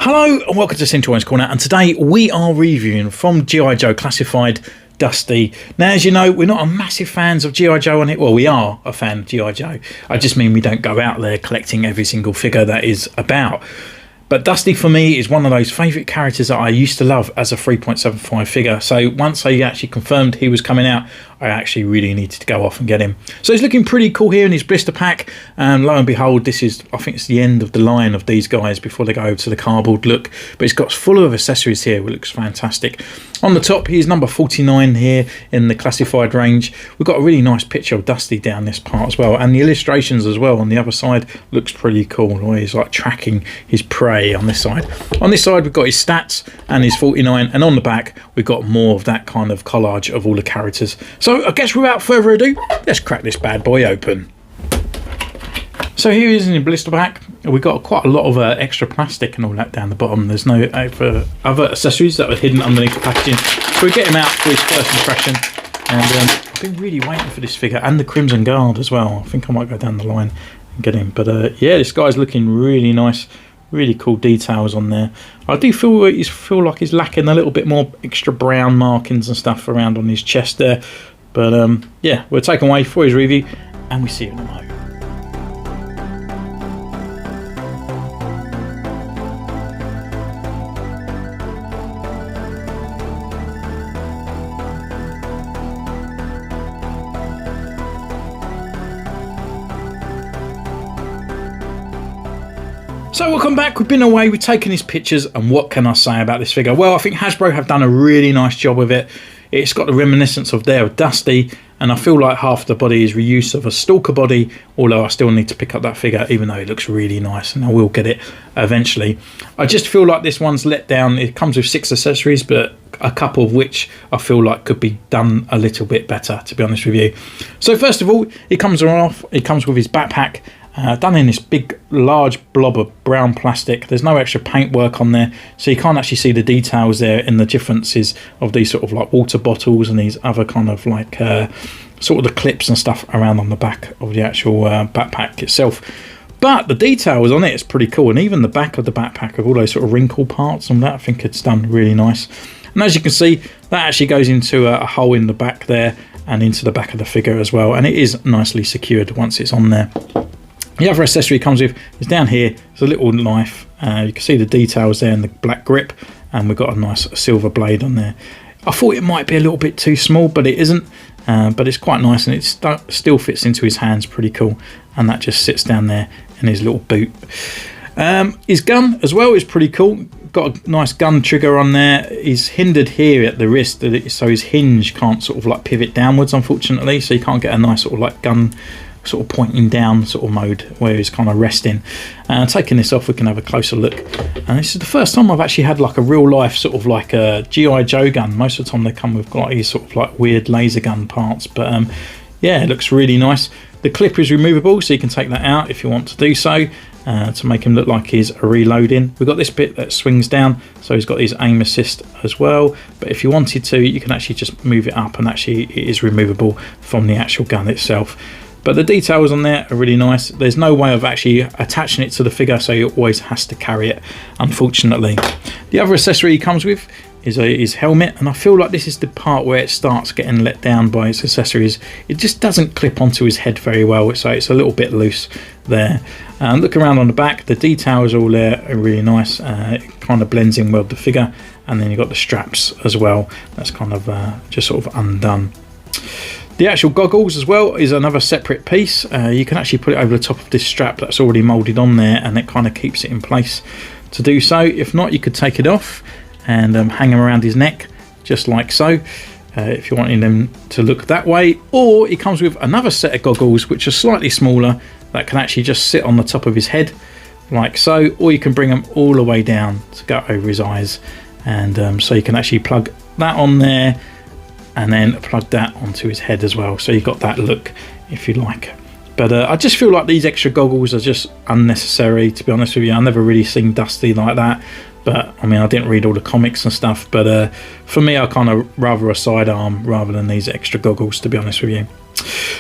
Hello and welcome to Centurion's Corner, and today we are reviewing from G.I. Joe Classified Dusty. Now, as you know, we're not a massive fans of G.I. Joe on it. Well, we are a fan of G.I. Joe. I just mean we don't go out there collecting every single figure that is about. But Dusty for me is one of those favourite characters that I used to love as a 3.75 figure. So once I actually confirmed he was coming out, I actually really needed to go off and get him. So he's looking pretty cool here in his blister pack. And lo and behold, this is, I think it's the end of the line of these guys before they go over to the cardboard look. But it's got full of accessories here, which looks fantastic. On the top, he's number 49 here in the classified range. We've got a really nice picture of Dusty down this part as well. And the illustrations as well on the other side looks pretty cool. Where he's like tracking his prey on this side. On this side, we've got his stats and his 49. And on the back, we've got more of that kind of collage of all the characters. So I guess without further ado, let's crack this bad boy open. So here he is in the blister pack. We've got quite a lot of extra plastic and all that down the bottom. There's no other accessories that are hidden underneath the packaging. So we get him out for his first impression. And I've been really waiting for this figure and the Crimson Guard as well. I think I might go down the line and get him. But yeah, this guy's looking really nice. Really cool details on there. I do feel like he's lacking a little bit more extra brown markings and stuff around on his chest there. But yeah, we'll take him away for his review and we see you in a moment. So welcome back. We've been away, we've taken his pictures, and what can I say about this figure? Well, I think Hasbro have done a really nice job with it. It's got the reminiscence of Dusty, and I feel like half the body is reuse of a Stalker body, although I still need to pick up that figure, even though it looks really nice, and I will get it eventually. I just feel like this one's let down. It comes with 6 accessories, but a couple of which I feel like could be done a little bit better, to be honest with you. So first of all, it comes with his backpack. Done in this big large blob of brown plastic. There's no extra paintwork on there, so you can't actually see the details there in the differences of these sort of like water bottles and these other kind of like sort of the clips and stuff around on the back of the actual backpack itself. But the details on it is pretty cool, and even the back of the backpack of all those sort of wrinkle parts and that, I think it's done really nice. And as you can see, that actually goes into a hole in the back there and into the back of the figure as well, and it is nicely secured once it's on there. The other accessory it comes with is down here. It's a little knife. You can see the details there in the black grip, and we've got a nice silver blade on there. I thought it might be a little bit too small, but it isn't. But it's quite nice, and it still fits into his hands pretty cool. And that just sits down there in his little boot. His gun as well is pretty cool. Got a nice gun trigger on there. He's hindered here at the wrist, so his hinge can't sort of like pivot downwards, unfortunately. So you can't get a nice sort of like gun sort of pointing down sort of mode where he's kind of resting. Taking this off, we can have a closer look. And this is the first time I've actually had like a real life sort of like a G.I. Joe gun. Most of the time they come with like these sort of like weird laser gun parts, but yeah, it looks really nice. The clip is removable, so you can take that out if you want to do so, to make him look like he's reloading. We've got this bit that swings down, so he's got his aim assist as well, but if you wanted to, you can actually just move it up, and actually it is removable from the actual gun itself. But the details on there are really nice. There's no way of actually attaching it to the figure, so he always has to carry it, unfortunately. The other accessory he comes with is his helmet, and I feel like this is the part where it starts getting let down by its accessories. It just doesn't clip onto his head very well, so it's a little bit loose there. Look around on the back, the details all there are really nice. It kind of blends in well with the figure, and then you've got the straps as well. That's kind of just sort of undone. The actual goggles as well is another separate piece. You can actually put it over the top of this strap that's already moulded on there, and it kind of keeps it in place to do so. If not, you could take it off and hang them around his neck just like so, if you're wanting them to look that way. Or it comes with another set of goggles which are slightly smaller that can actually just sit on the top of his head like so, or you can bring them all the way down to go over his eyes, and so you can actually plug that on there and then plug that onto his head as well, so you've got that look if you like. But I just feel like these extra goggles are just unnecessary, to be honest with you. I've never really seen Dusty like that, but I mean, I didn't read all the comics and stuff, but for me, I kind of rather a sidearm rather than these extra goggles, to be honest with you.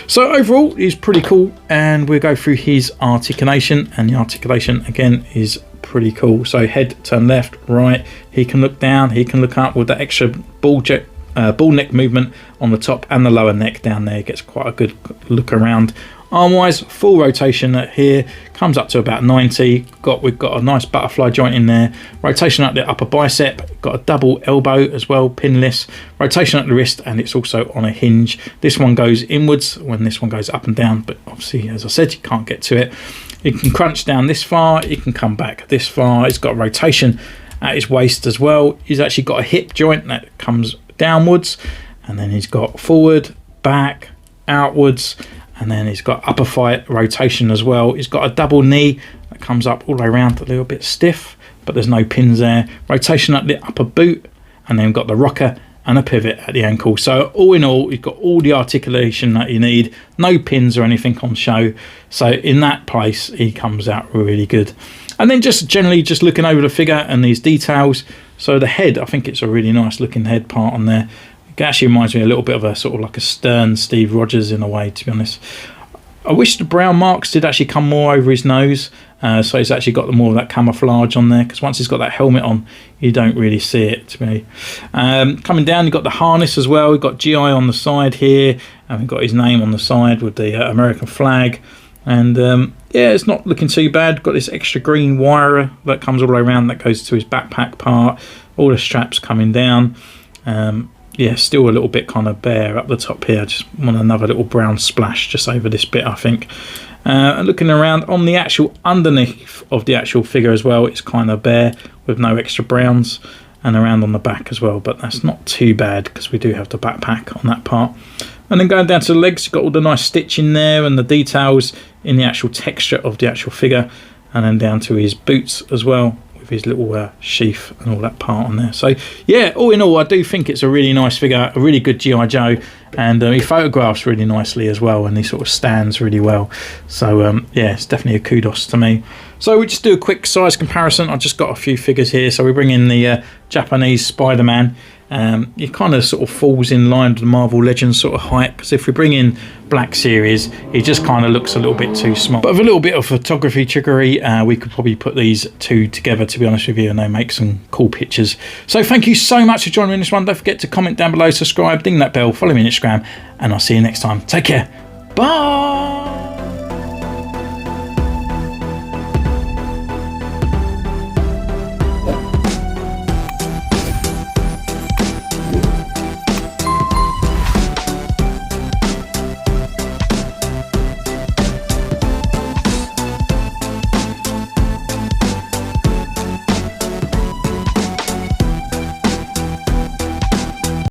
So overall, he's pretty cool, and we'll go through his articulation, and the articulation again is pretty cool. So head turn left, right, he can look down, he can look up with that extra ball neck movement on the top and the lower neck down there. Gets quite a good look around. Arm wise, full rotation at here, comes up to about 90. We've got a nice butterfly joint in there. Rotation at the upper bicep, got a double elbow as well, pinless. Rotation at the wrist, and it's also on a hinge. This one goes inwards when this one goes up and down, but obviously, as I said, you can't get to it. You can crunch down this far, you can come back this far. It's got rotation at his waist as well. He's actually got a hip joint that comes downwards, and then he's got forward, back, outwards, and then he's got upper thigh rotation as well. He's got a double knee that comes up all the way around, a little bit stiff, but there's no pins there. Rotation at the upper boot, and then got the rocker and a pivot at the ankle. So all in all, you've got all the articulation that you need, no pins or anything on show. So in that place, he comes out really good. And then just generally just looking over the figure and these details. So the head, I think it's a really nice looking head part on there. It actually reminds me a little bit of a sort of like a stern Steve Rogers in a way, to be honest. I wish the brown marks did actually come more over his nose, so he's actually got more of that camouflage on there, because once he's got that helmet on, you don't really see it to me. Coming down, you've got the harness as well. We've got GI on the side here, and we've got his name on the side with the American flag. And yeah, it's not looking too bad. Got this extra green wire that comes all the way around that goes to his backpack part. All the straps coming down. Yeah, still a little bit kind of bare up the top here. Just want another little brown splash just over this bit, I think. And looking around on the actual underneath of the actual figure as well, it's kind of bare with no extra browns, and around on the back as well, but that's not too bad because we do have the backpack on that part. And then going down to the legs, you've got all the nice stitching there and the details in the actual texture of the actual figure, and then down to his boots as well, with his little sheath and all that part on there. So yeah, all in all, I do think it's a really nice figure, a really good G.I. Joe, and he photographs really nicely as well, and he sort of stands really well. So yeah, it's definitely a kudos to me. So we just do a quick size comparison. I just got a few figures here. So we bring in the Japanese Spider-Man. It kind of sort of falls in line with the Marvel Legends sort of height, because if we bring in Black Series, it just kind of looks a little bit too small. But with a little bit of photography trickery, we could probably put these two together, to be honest with you, and they make some cool pictures. So thank you so much for joining me in this one. Don't forget to comment down below, subscribe, ding that bell, follow me on Instagram, and I'll see you next time. Take care. Bye.